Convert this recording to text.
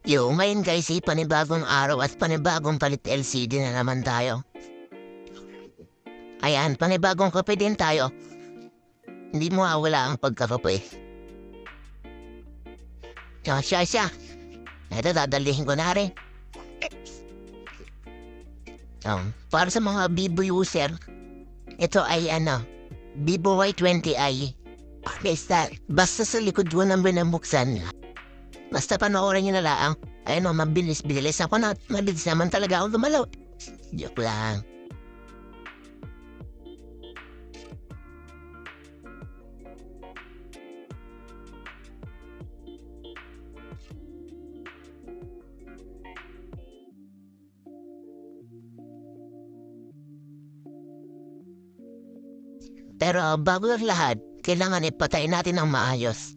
Yo, ngayon guys, panibagong araw at panibagong palit LCD na naman tayo. Ayan, panibagong kape din tayo. Hindi mo mawala ang pagkakape. Siya. Ito, dadalihin ko na rin. Para sa mga Vivo user, ito ay Vivo Y20i. Basta sa likod mo nang binabuksan. Basta panoorin nyo na lang. Ayun mabilis ako na. Mabilis naman talaga ako gumalaw. Joke lang. Pero bago ang lahat, kailangan ipatay natin ng maayos.